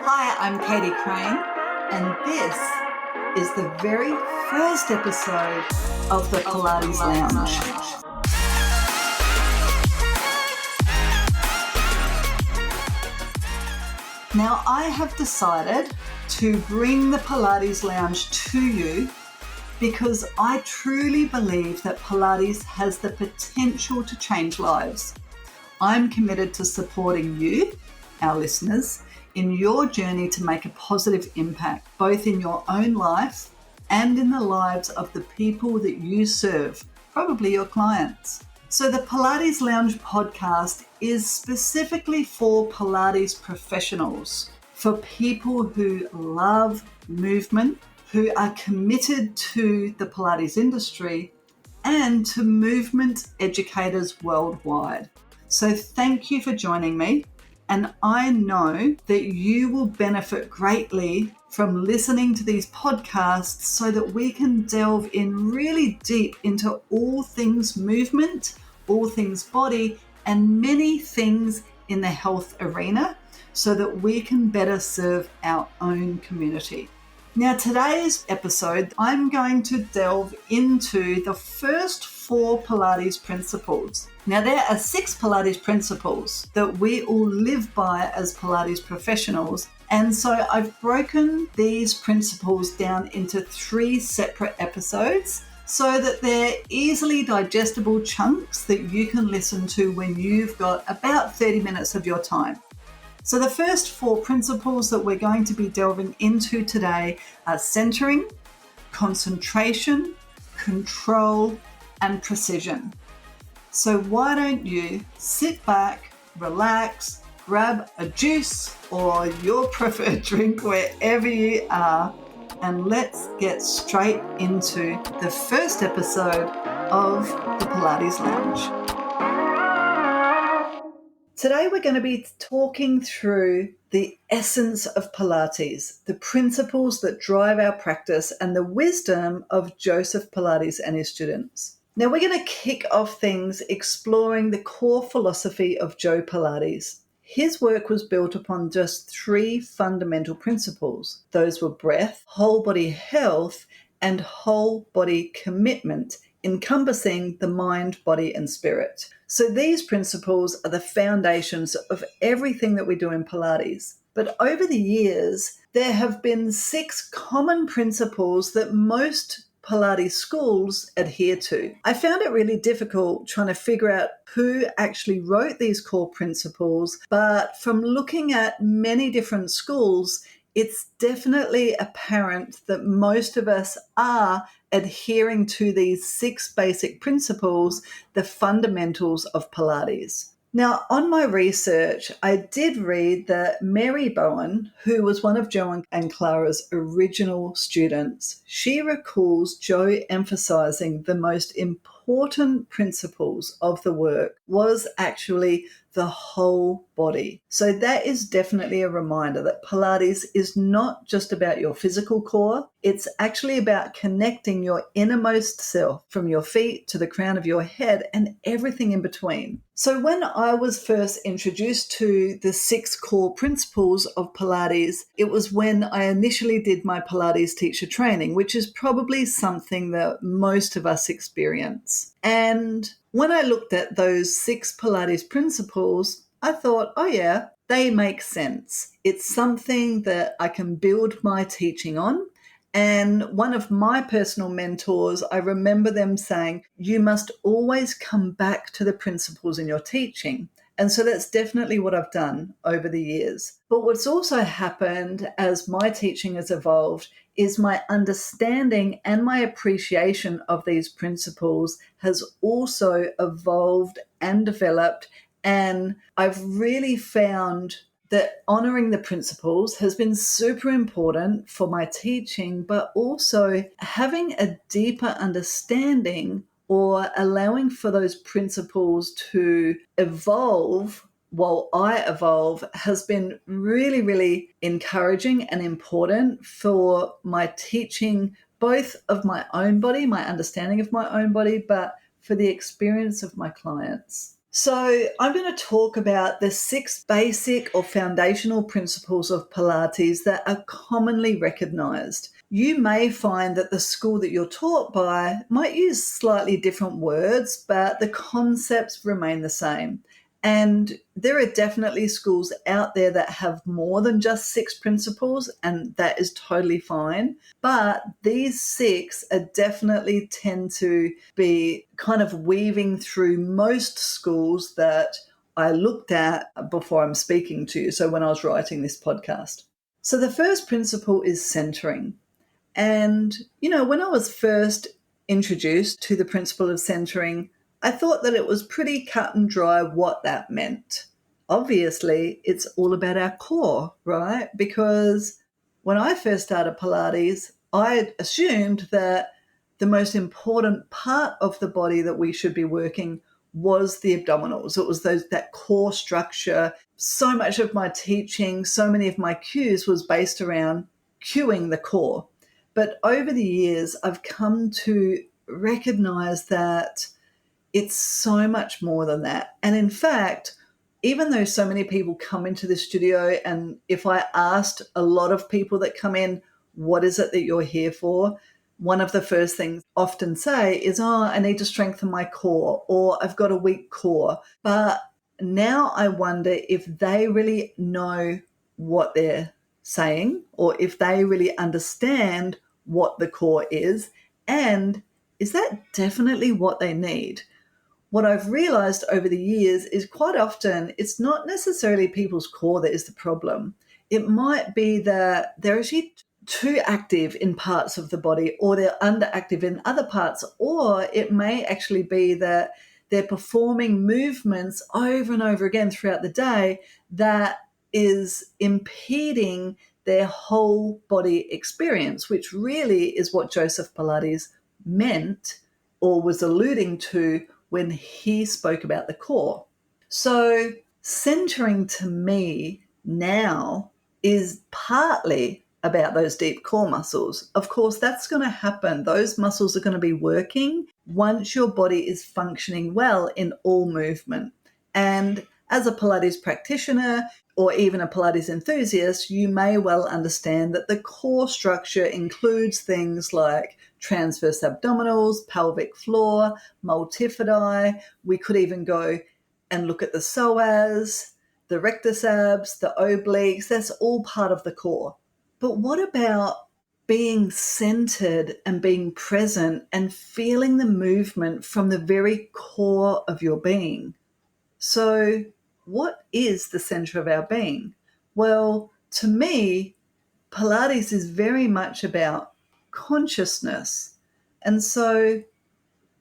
Hi, I'm Katie Crane, and this is the very first episode of the Pilates Lounge. Now, I have decided to bring the Pilates Lounge to you because I truly believe that Pilates has the potential to change lives. I'm committed to supporting you, our listeners, in your journey to make a positive impact, both in your own life and in the lives of the people that you serve, probably your clients. So the Pilates Lounge podcast is specifically for Pilates professionals, for people who love movement, who are committed to the Pilates industry, and to movement educators worldwide. So thank you for joining me. And I know that you will benefit greatly from listening to these podcasts so that we can delve in really deep into all things movement, all things body, and many things in the health arena so that we can better serve our own community. Now, today's episode, I'm going to delve into the first 4 Pilates principles. Now, there are 6 Pilates principles that we all live by as Pilates professionals. And so I've broken these principles down into 3 separate episodes so that they're easily digestible chunks that you can listen to when you've got about 30 minutes of your time. So the first 4 principles that we're going to be delving into today are centering, concentration, control, and precision. So why don't you sit back, relax, grab a juice or your preferred drink wherever you are, and let's get straight into the first episode of the Pilates Lounge. Today we're going to be talking through the essence of Pilates, the principles that drive our practice, and the wisdom of Joseph Pilates and his students. Now we're going to kick off things exploring the core philosophy of Joe Pilates. His work was built upon just 3 fundamental principles. Those were breath, whole body health, and whole body commitment, encompassing the mind, body, and spirit. So these principles are the foundations of everything that we do in Pilates. But over the years, there have been 6 common principles that most Pilates schools adhere to. I found it really difficult trying to figure out who actually wrote these core principles, but from looking at many different schools, it's definitely apparent that most of us are adhering to these 6 basic principles, the fundamentals of Pilates. Now, on my research, I did read that Mary Bowen, who was one of Joe and Clara's original students, she recalls Joe emphasizing the most important principles of the work was actually the whole body. So that is definitely a reminder that Pilates is not just about your physical core. It's actually about connecting your innermost self from your feet to the crown of your head and everything in between. So when I was first introduced to the 6 core principles of Pilates, it was when I initially did my Pilates teacher training, which is probably something that most of us experience. And when I looked at those 6 Pilates principles, I thought, oh yeah, they make sense. It's something that I can build my teaching on. And one of my personal mentors, I remember them saying, you must always come back to the principles in your teaching. And so that's definitely what I've done over the years. But what's also happened as my teaching has evolved is my understanding and my appreciation of these principles has also evolved and developed. And I've really found that honoring the principles has been super important for my teaching, but also having a deeper understanding or allowing for those principles to evolve while I evolve has been really, really encouraging and important for my teaching, both of my own body, my understanding of my own body, but for the experience of my clients. So, I'm going to talk about the 6 basic or foundational principles of Pilates that are commonly recognized. You may find that the school that you're taught by might use slightly different words, but the concepts remain the same. And there are definitely schools out there that have more than just 6 principles, and that is totally fine. But these 6 are definitely tend to be kind of weaving through most schools that I looked at before I'm speaking to you. So when I was writing this podcast. So the first principle is centering. And, when I was first introduced to the principle of centering, I thought that it was pretty cut and dry what that meant. Obviously, it's all about our core, right? Because when I first started Pilates, I assumed that the most important part of the body that we should be working was the abdominals. It was that core structure. So much of my teaching, so many of my cues was based around cueing the core. But over the years, I've come to recognize that it's so much more than that. And in fact, even though so many people come into the studio, and if I asked a lot of people that come in, what is it that you're here for? One of the first things I often say is, I need to strengthen my core, or I've got a weak core. But now I wonder if they really know what they're saying, or if they really understand what the core is, and is that definitely what they need? What I've realized over the years is quite often it's not necessarily people's core that is the problem. It might be that they're actually too active in parts of the body, or they're underactive in other parts, or it may actually be that they're performing movements over and over again throughout the day that is impeding their whole body experience, which really is what Joseph Pilates meant or was alluding to when he spoke about the core. So, centering to me now is partly about those deep core muscles. Of course, that's going to happen. Those muscles are going to be working once your body is functioning well in all movement. And as a Pilates practitioner or even a Pilates enthusiast, you may well understand that the core structure includes things like transverse abdominals, pelvic floor, multifidi. We could even go and look at the psoas, the rectus abs, the obliques. That's all part of the core. But what about being centered and being present and feeling the movement from the very core of your being? So, what is the center of our being? Well, to me, Pilates is very much about consciousness. And so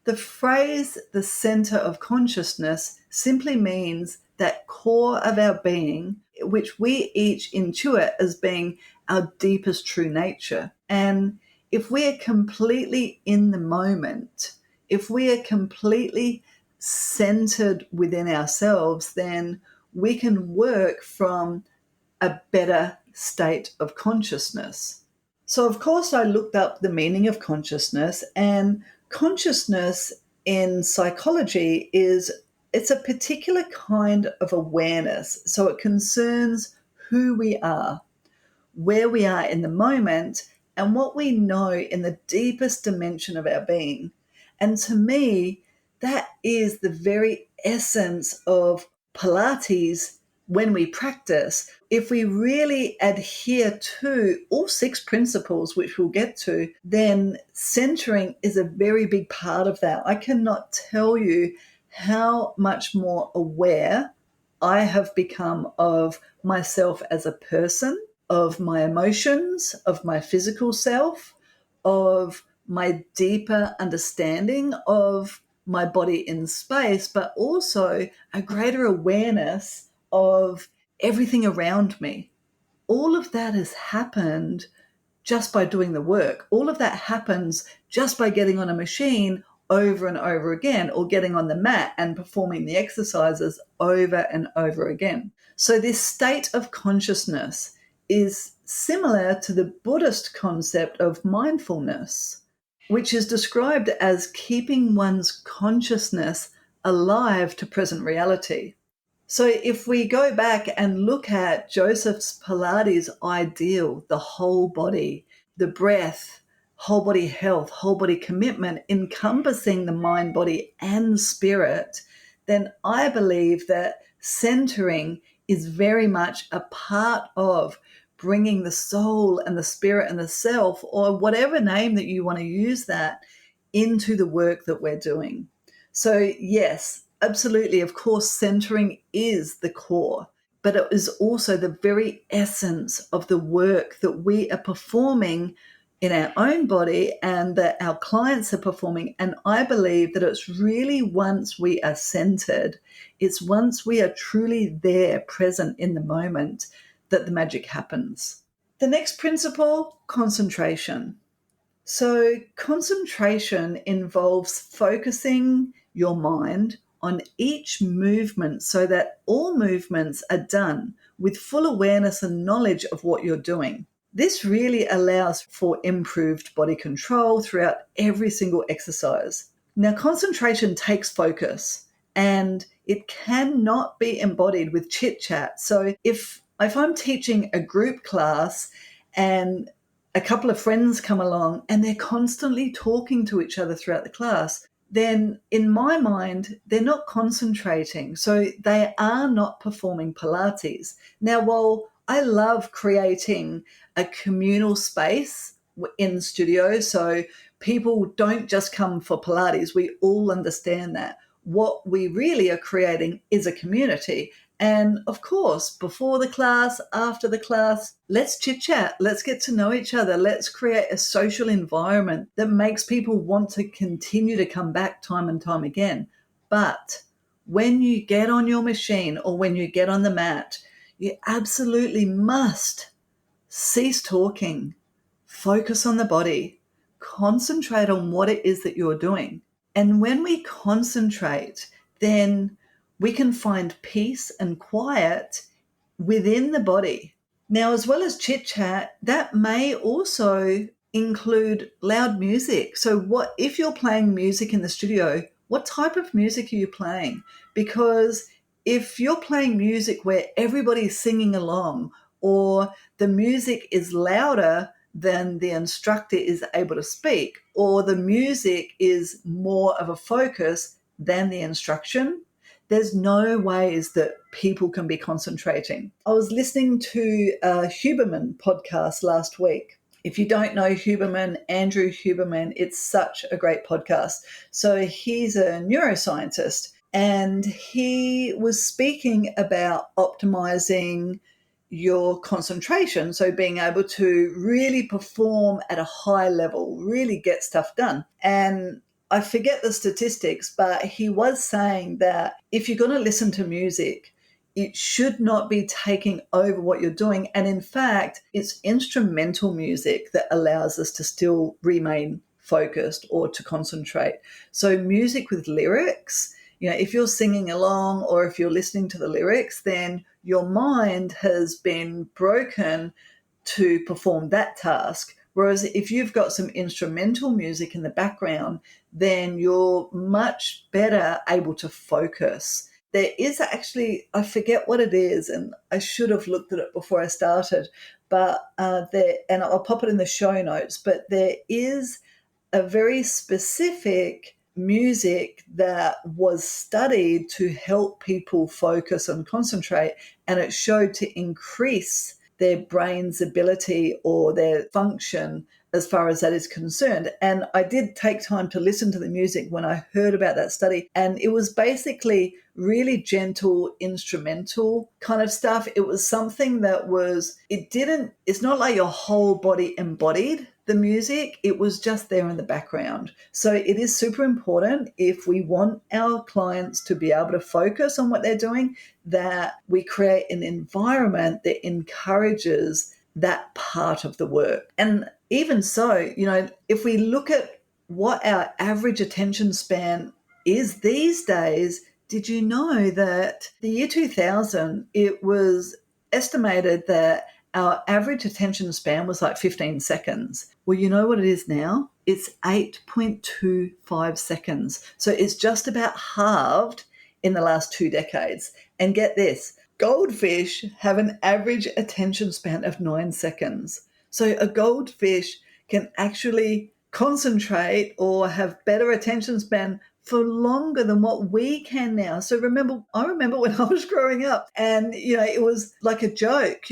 the phrase the center of consciousness simply means that core of our being, which we each intuit as being our deepest true nature. And if we are completely in the moment, if we are completely centered within ourselves, then we can work from a better state of consciousness. So, of course, I looked up the meaning of consciousness, and consciousness in psychology it's a particular kind of awareness. So it concerns who we are, where we are in the moment, and what we know in the deepest dimension of our being. And to me, that is the very essence of Pilates when we practice. If we really adhere to all 6 principles, which we'll get to, then centering is a very big part of that. I cannot tell you how much more aware I have become of myself as a person, of my emotions, of my physical self, of my deeper understanding of my body in space, but also a greater awareness of everything around me. All of that has happened just by doing the work. All of that happens just by getting on a machine over and over again, or getting on the mat and performing the exercises over and over again. So this state of consciousness is similar to the Buddhist concept of mindfulness, which is described as keeping one's consciousness alive to present reality. So if we go back and look at Joseph's Pilates ideal, the whole body, the breath, whole body health, whole body commitment, encompassing the mind, body, and spirit, then I believe that centering is very much a part of bringing the soul and the spirit and the self, or whatever name that you want to use that, into the work that we're doing. So, yes, absolutely. Of course, centering is the core, but it is also the very essence of the work that we are performing in our own body and that our clients are performing. And I believe that it's really once we are centered, it's once we are truly there, present in the moment, that the magic happens. The next principle, concentration. So, concentration involves focusing your mind on each movement so that all movements are done with full awareness and knowledge of what you're doing. This really allows for improved body control throughout every single exercise. Now, concentration takes focus and it cannot be embodied with chit chat. So, if I'm teaching a group class and a couple of friends come along and they're constantly talking to each other throughout the class, then in my mind, they're not concentrating. So they are not performing Pilates. Now, while I love creating a communal space in studio, so people don't just come for Pilates, we all understand that. What we really are creating is a community. And of course, before the class, after the class, let's chit chat, let's get to know each other, let's create a social environment that makes people want to continue to come back time and time again. But when you get on your machine or when you get on the mat, you absolutely must cease talking, focus on the body, concentrate on what it is that you're doing. And when we concentrate, then we can find peace and quiet within the body. Now, as well as chit chat, that may also include loud music. So, what if you're playing music in the studio? What type of music are you playing? Because if you're playing music where everybody's singing along, or the music is louder than the instructor is able to speak, or the music is more of a focus than the instruction, there's no ways that people can be concentrating. I was listening to a Huberman podcast last week. If you don't know Huberman, Andrew Huberman, it's such a great podcast. So he's a neuroscientist and he was speaking about optimizing your concentration. So being able to really perform at a high level, really get stuff done. And I forget the statistics, but he was saying that if you're going to listen to music, it should not be taking over what you're doing. And in fact, it's instrumental music that allows us to still remain focused or to concentrate. So music with lyrics, if you're singing along or if you're listening to the lyrics, then your mind has been broken to perform that task. Whereas if you've got some instrumental music in the background, then you're much better able to focus. There is actually, I forget what it is, and I should have looked at it before I started, but and I'll pop it in the show notes, but there is a very specific music that was studied to help people focus and concentrate, and it showed to increase their brain's ability or their function as far as that is concerned. And I did take time to listen to the music when I heard about that study. And it was basically really gentle, instrumental kind of stuff. It was something that it's not like your whole body embodied the music. It was just there in the background. So it is super important if we want our clients to be able to focus on what they're doing, that we create an environment that encourages that part of the work. And even so, if we look at what our average attention span is these days, did you know that the year 2000, it was estimated that our average attention span was like 15 seconds. Well, you know what it is now? It's 8.25 seconds. So it's just about halved in the last 2 decades. And get this, goldfish have an average attention span of 9 seconds. So a goldfish can actually concentrate or have better attention span for longer than what we can now. So I remember when I was growing up and, it was like a joke,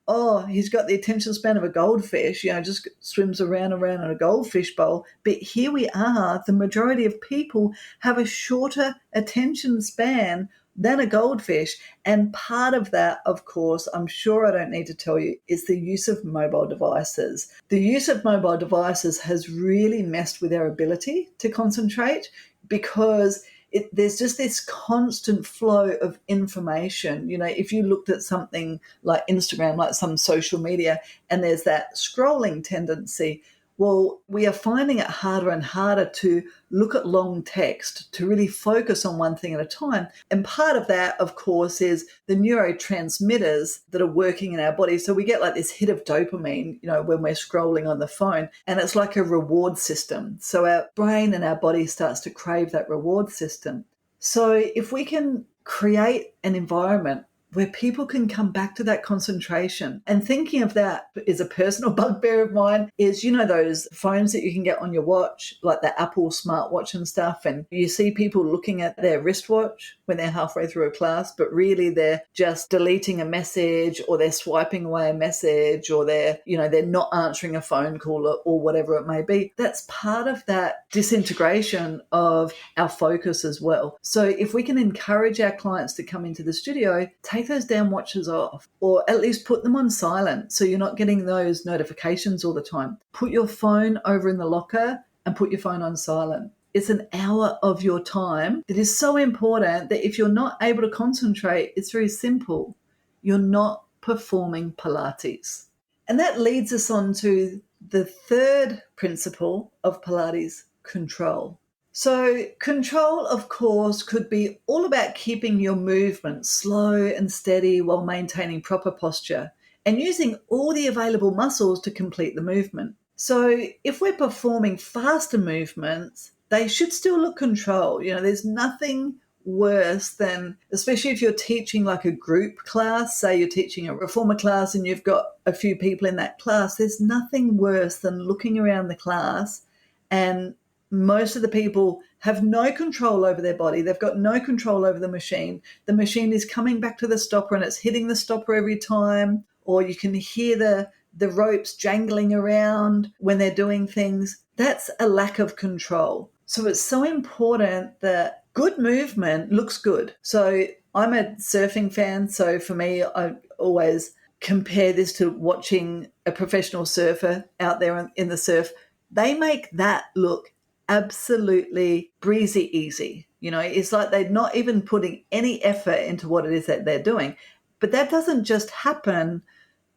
oh, he's got the attention span of a goldfish, just swims around and around in a goldfish bowl. But here we are, the majority of people have a shorter attention span than a goldfish. And part of that, of course, I'm sure I don't need to tell you, is the use of mobile devices. The use of mobile devices has really messed with our ability to concentrate because there's just this constant flow of information. If you looked at something like Instagram, like some social media, and there's that scrolling tendency, well, we are finding it harder and harder to look at long text, to really focus on one thing at a time. And part of that, of course, is the neurotransmitters that are working in our body. So we get like this hit of dopamine, when we're scrolling on the phone, and it's like a reward system. So our brain and our body starts to crave that reward system. So if we can create an environment where people can come back to that concentration. And thinking of that is a personal bugbear of mine is, those phones that you can get on your watch, like the Apple smartwatch and stuff. And you see people looking at their wristwatch when they're halfway through a class, but really they're just deleting a message or they're swiping away a message or they're not answering a phone call or whatever it may be. That's part of that disintegration of our focus as well. So if we can encourage our clients to come into the studio, take those damn watches off, or at least put them on silent so you're not getting those notifications all the time. Put your phone over in the locker and put your phone on silent. It's an hour of your time that is so important that if you're not able to concentrate, it's very simple. You're not performing Pilates. And that leads us on to the third principle of Pilates, control. So control, of course, could be all about keeping your movement slow and steady while maintaining proper posture and using all the available muscles to complete the movement. So if we're performing faster movements, they should still look controlled. There's nothing worse than, especially if you're teaching like a group class, say you're teaching a reformer class and you've got a few people in that class, there's nothing worse than looking around the class and most of the people have no control over their body. They've got no control over the machine. The machine is coming back to the stopper and it's hitting the stopper every time, or you can hear the ropes jangling around when they're doing things. That's a lack of control. So it's so important that good movement looks good. So I'm a surfing fan. So for me, I always compare this to watching a professional surfer out there in the surf. They make that look absolutely breezy easy. It's like they're not even putting any effort into what it is that they're doing. But that doesn't just happen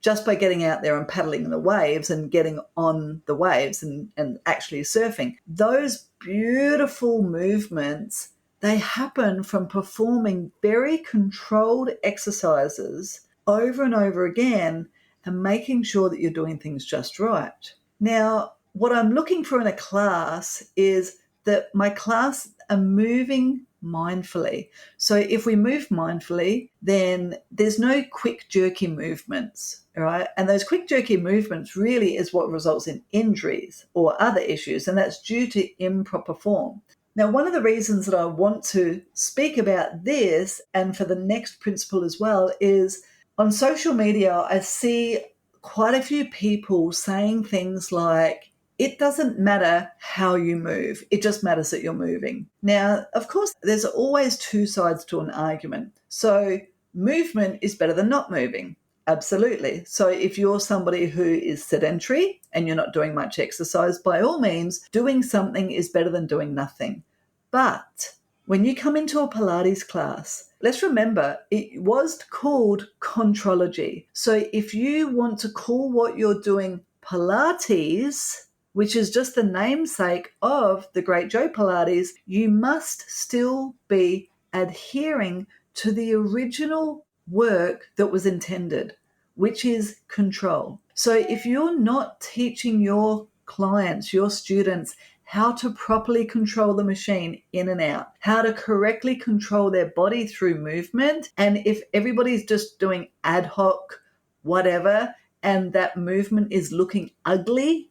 just by getting out there and paddling the waves and getting on the waves and actually surfing. Those beautiful movements, they happen from performing very controlled exercises over and over again and making sure that you're doing things just right. Now, what I'm looking for in a class is that my class are moving mindfully. So if we move mindfully, then there's no quick jerky movements, right? And those quick jerky movements really is what results in injuries or other issues, and that's due to improper form. Now, one of the reasons that I want to speak about this and for the next principle as well is on social media, I see quite a few people saying things like, it doesn't matter how you move. It just matters that you're moving. Now, of course, there's always two sides to an argument. So movement is better than not moving. Absolutely. So if you're somebody who is sedentary and you're not doing much exercise, by all means, doing something is better than doing nothing. But when you come into a Pilates class, let's remember it was called contrology. So if you want to call what you're doing Pilates, which is just the namesake of the great Joe Pilates, you must still be adhering to the original work that was intended. which is control. So if you're not teaching your clients, your students, how to properly control the machine in and out, how to correctly control their body through movement, and if everybody's just doing ad hoc, whatever, and that movement is looking ugly,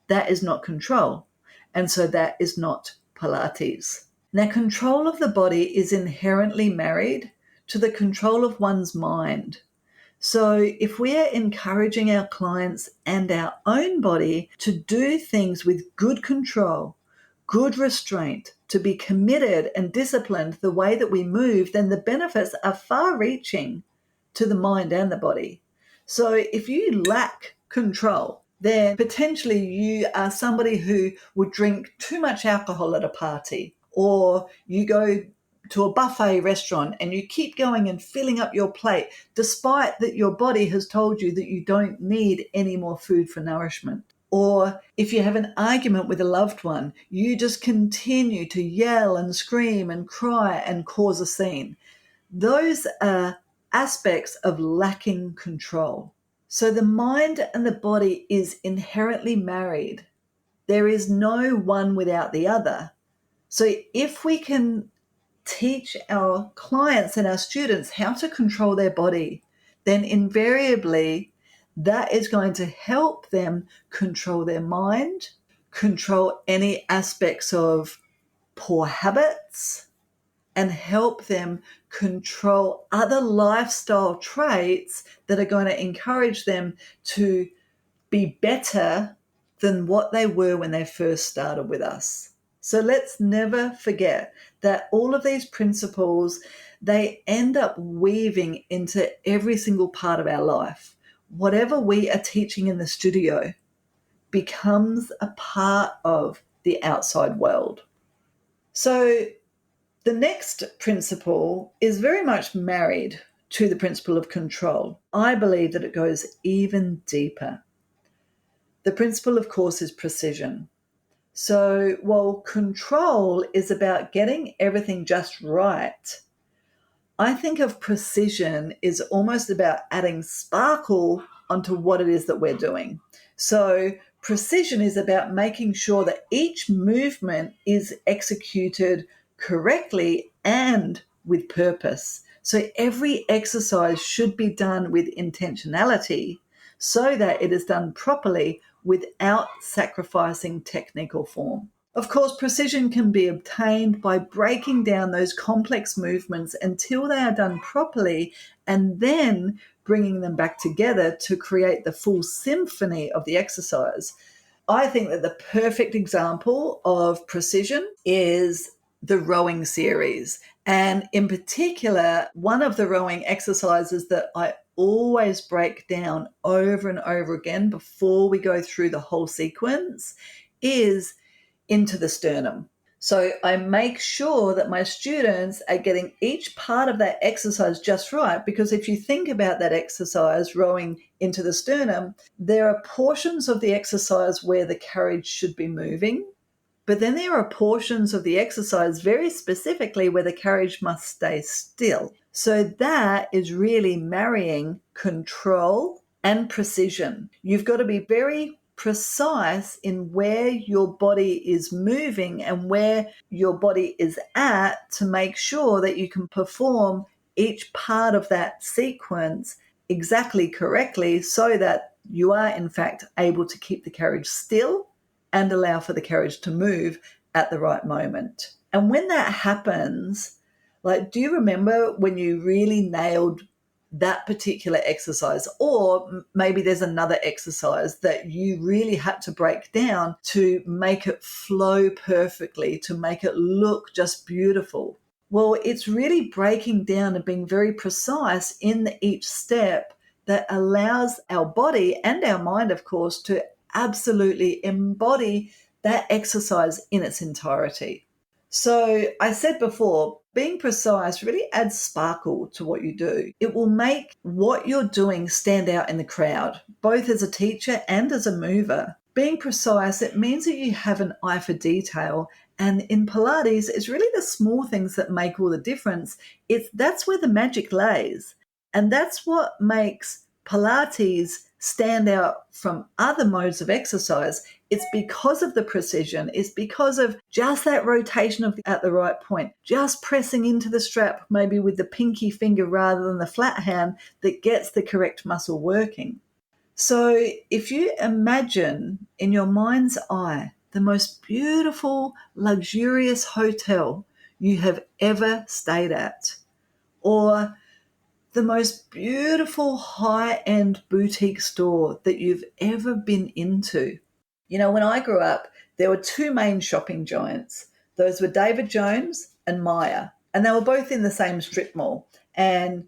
that is not control. And so that is not Pilates. Now, control of the body is inherently married to the control of one's mind. So if we are encouraging our clients and our own body to do things with good control, good restraint, to be committed and disciplined the way that we move, then the benefits are far reaching to the mind and the body. So if you lack control, then potentially you are somebody who would drink too much alcohol at a party, or you go to a buffet restaurant and you keep going and filling up your plate despite that your body has told you that you don't need any more food for nourishment. Or if you have an argument with a loved one, you just continue to yell and scream and cry and cause a scene. Those are aspects of lacking control. So the mind and the body is inherently married. There is no one without the other. So if we can teach our clients and our students how to control their body, then invariably that is going to help them control their mind, control any aspects of poor habits, and help them control other lifestyle traits that are going to encourage them to be better than what they were when they first started with us. So let's never forget that all of these principles, they end up weaving into every single part of our life. Whatever we are teaching in the studio becomes a part of the outside world. So the next principle is very much married to the principle of control. I believe that it goes even deeper. The principle, of course, is precision. So while control is about getting everything just right, I think of precision is almost about adding sparkle onto what it is that we're doing. So precision is about making sure that each movement is executed correctly and with purpose. So every exercise should be done with intentionality so that it is done properly without sacrificing technique or form. Of course, precision can be obtained by breaking down those complex movements until they are done properly and then bringing them back together to create the full symphony of the exercise. I think that the perfect example of precision is the rowing series. And in particular, one of the rowing exercises that I always break down over and over again before we go through the whole sequence is into the sternum. So I make sure that my students are getting each part of that exercise just right, because if you think about that exercise, rowing into the sternum, there are portions of the exercise where the carriage should be moving, but then there are portions of the exercise very specifically where the carriage must stay still. So that is really marrying control and precision. You've got to be very precise in where your body is moving and where your body is at to make sure that you can perform each part of that sequence exactly correctly so that you are in fact able to keep the carriage still and allow for the carriage to move at the right moment. And when that happens, like, do you remember when you really nailed that particular exercise? Or maybe there's another exercise that you really had to break down to make it flow perfectly, to make it look just beautiful. Well, it's really breaking down and being very precise in each step that allows our body and our mind, of course, to absolutely embody that exercise in its entirety. So I said before, being precise really adds sparkle to what you do. It will make what you're doing stand out in the crowd, both as a teacher and as a mover. Being precise, it means that you have an eye for detail. And in Pilates, it's really the small things that make all the difference. That's where the magic lays. And that's what makes Pilates stand out from other modes of exercise, it's because of the precision. It's because of just that rotation at the right point, just pressing into the strap, maybe with the pinky finger rather than the flat hand, that gets the correct muscle working. So if you imagine in your mind's eye the most beautiful, luxurious hotel you have ever stayed at, or the most beautiful high-end boutique store that you've ever been into. You know, when I grew up, there were two main shopping giants. Those were David Jones and Myer, and they were both in the same strip mall. And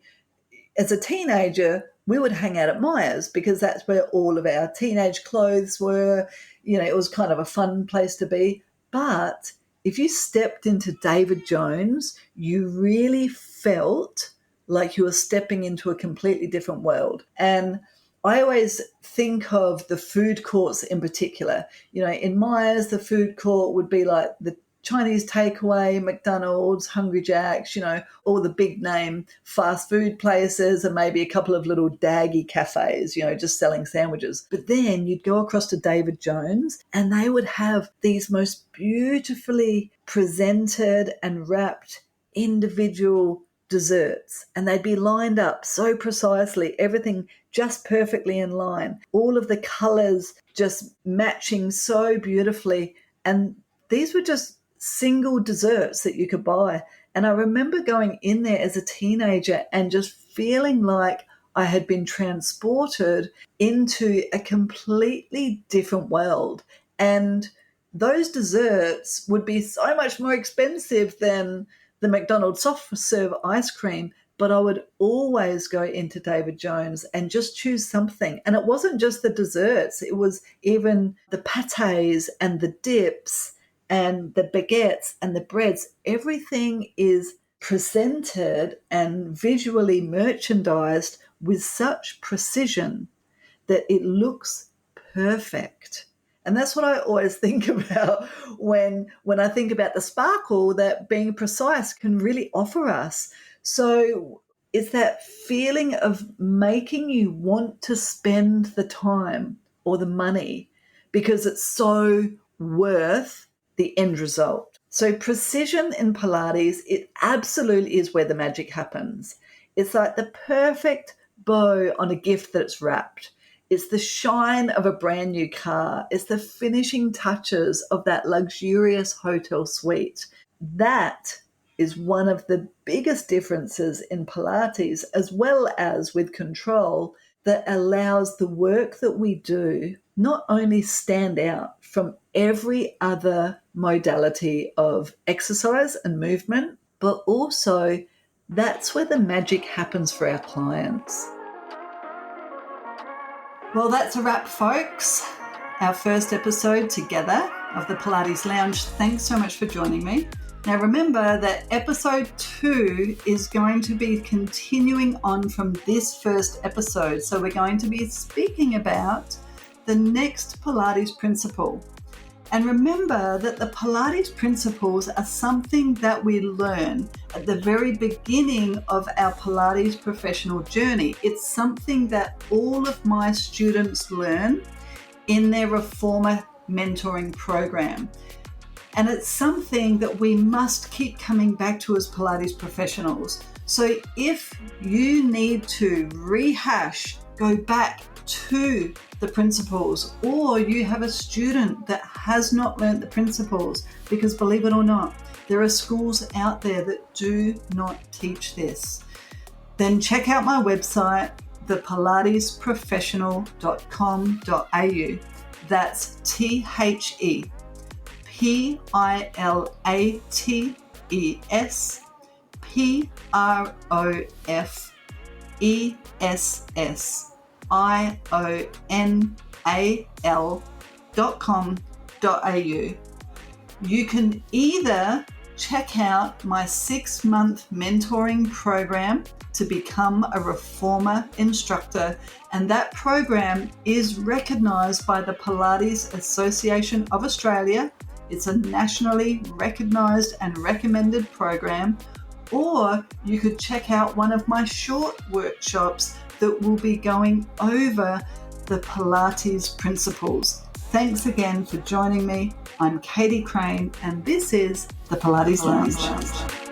as a teenager, we would hang out at Myers because that's where all of our teenage clothes were. You know, it was kind of a fun place to be. But if you stepped into David Jones, you really felt like you were stepping into a completely different world. And I always think of the food courts in particular. You know, in Myers, the food court would be like the Chinese takeaway, McDonald's, Hungry Jack's, you know, all the big name fast food places, and maybe a couple of little daggy cafes, you know, just selling sandwiches. But then you'd go across to David Jones and they would have these most beautifully presented and wrapped individual desserts, and they'd be lined up so precisely, everything just perfectly in line, all of the colors just matching so beautifully. And these were just single desserts that you could buy. And I remember going in there as a teenager and just feeling like I had been transported into a completely different world. And those desserts would be so much more expensive than the McDonald's soft serve ice cream, but I would always go into David Jones and just choose something. And it wasn't just the desserts, it was even the pâtés and the dips and the baguettes and the breads. Everything is presented and visually merchandised with such precision that it looks perfect. And that's what I always think about when I think about the sparkle that being precise can really offer us. So it's that feeling of making you want to spend the time or the money because it's so worth the end result. So precision in Pilates, it absolutely is where the magic happens. It's like the perfect bow on a gift that's wrapped. It's the shine of a brand new car. It's the finishing touches of that luxurious hotel suite. That is one of the biggest differences in Pilates, as well as with control, that allows the work that we do not only stand out from every other modality of exercise and movement, but also that's where the magic happens for our clients. Well, that's a wrap, folks. Our first episode together of the Pilates Lounge. Thanks so much for joining me. Now, remember that episode 2 is going to be continuing on from this first episode. So we're going to be speaking about the next Pilates principle. And remember that the Pilates principles are something that we learn at the very beginning of our Pilates professional journey. It's something that all of my students learn in their Reformer mentoring program. And it's something that we must keep coming back to as Pilates professionals. So if you need to rehash, go back to the principles, or you have a student that has not learned the principles, because believe it or not, there are schools out there that do not teach this, then check out my website, thepilatesprofessional.com.au. That's THEPILATESPROFESSIONAL.com.au. You can either check out my 6-month mentoring program to become a Reformer instructor, and that program is recognized by the Pilates Association of Australia. It's a nationally recognized and recommended program. Or you could check out one of my short workshops that will be going over the Pilates principles. Thanks again for joining me. I'm Katie Crane, and this is the Pilates Lounge.